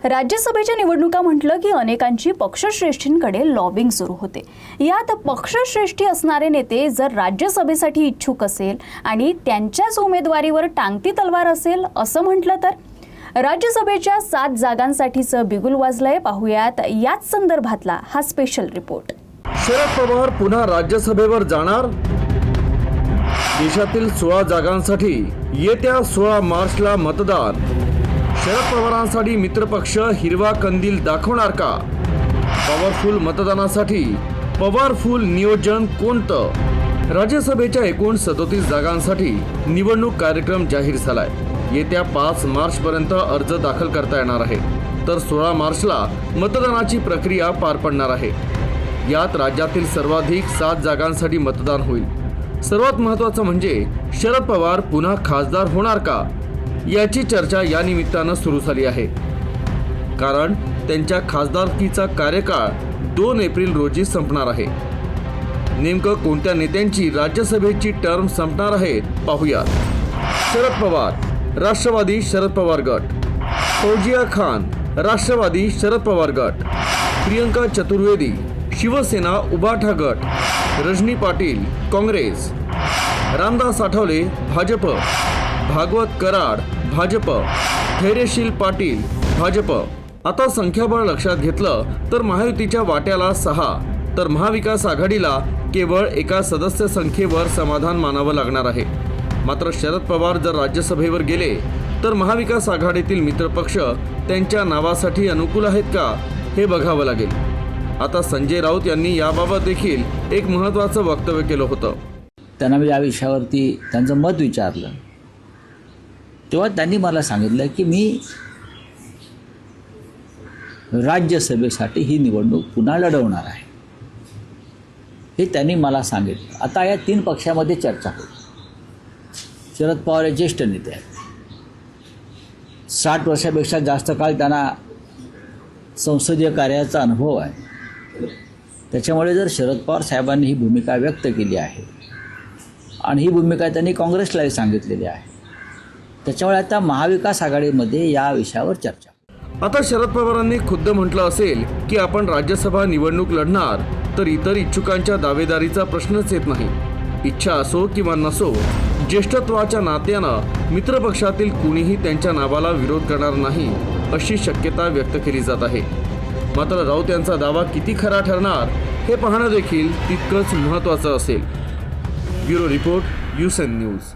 राज्यसभेच्या निवडणुका म्हटलं की अनेकांची पक्षश्रेष्ठींकडे लॉबिंग सुरू होते। यात पक्षश्रेष्ठी असणारे नेते जर राज्यसभेसाठी इच्छुक असेल आणि त्यांच्याच उमेदवारीवर टांगती तलवार असेल असं म्हटलं तर राज्यसभेच्या 7 जागांसाठीचं बिगुल वाजलंय। पाहूयात याच संदर्भातला हा स्पेशल रिपोर्ट। शरद पवार पुन्हा राज्यसभेवर जाणार। देशातील 16 जागांसाठी येत्या 16 मार्चला मतदान। शरद पवारांसाठी मित्रपक्ष हिरवा कंदील दाखवणार का? पॉवरफुल मतदानासाठी पॉवरफुल नियोजन कोणतं? राज्यसभेच्या एकूण 37 जागांसाठी निवडणूक कार्यक्रम जाहीर झालाय। येत्या 5 मार्च पर्यंत अर्ज दाखल करता येणार आहे, तर 16 मार्चला मतदानाची प्रक्रिया पार पडणार आहे। यात राज्यातील सर्वाधिक 7 जागांसाठी मतदान होईल। सर्वात महत्त्वाचं म्हणजे शरद पवार पुन्हा खासदार होणार का, याची चर्चा या निमित्तानं सुरू झाली आहे। कारण त्यांच्या खासदारकीचा कार्यकाळ 2 एप्रिल रोजी संपणार आहे। नेमकं कोणत्या नेत्यांची राज्यसभेची टर्म संपणार आहे पाहूयात। शरद पवार राष्ट्रवादी शरद पवार गट, फौजिया खान राष्ट्रवादी शरद पवार गट, प्रियंका चतुर्वेदी शिवसेना उबाठा गट, रजनी पाटील काँग्रेस, रामदास आठवले भाजप, भागवत कराड भाजप, धैर्यशील पाटील भाजप। आता संख्याबळ लक्षात घेतलं तर महायुतीच्या वाट्याला 6 तर महाविकास आघाडीला केवळ एका सदस्य संख्येवर समाधान मानावं लागणार आहे। मात्र शरद पवार जर राज्यसभेवर गेले तर महाविकास आघाडीतील मित्रपक्ष त्यांच्या नावासाठी अनुकूल आहेत का, हे बघावं लागेल। आता संजय राऊत यांनी याबाबत देखील एक महत्त्वाचं वक्तव्य केलं होतं। त्यांना मी या विषयावरती त्यांचं मत विचारलं, तेव्हा त्यांनी मला सांगितलं की मी राज्यसभेसाठी ही निवडणूक पुन्हा लढवणार आहे, हे त्यांनी मला सांगितलं। आता या 3 पक्षामध्ये चर्चा होईल। शरद पवार हे ज्येष्ठ नेते आहेत, 60 वर्षापेक्षा जास्त काळ त्यांना संसदीय कार्याचा अनुभव आहे। त्याच्यामुळे जर शरद पवार साहेबांनी ही भूमिका व्यक्त केली आहे आणि ही भूमिका त्यांनी काँग्रेसलाही सांगितलेली आहे, त्याच्यामुळे आता महाविकास आघाडीमध्ये या विषयावर चर्चा। आता शरद पवारांनी खुद्द म्हटलं असेल की आपण राज्यसभा निवडणूक लढणार, तर इतर इच्छुकांच्या दावेदारीचा प्रश्नच येत नाही। इच्छा असो किंवा नसो, ज्येष्ठत्वाच्या नात्यानं मित्रपक्षातील कुणीही त्यांच्या नावाला विरोध करणार नाही, अशी शक्यता व्यक्त केली जात आहे। मात्र राऊत यांचा दावा किती खरा ठरणार हे पाहणं देखील तितकंच महत्त्वाचं असेल। Bureau report, USN news.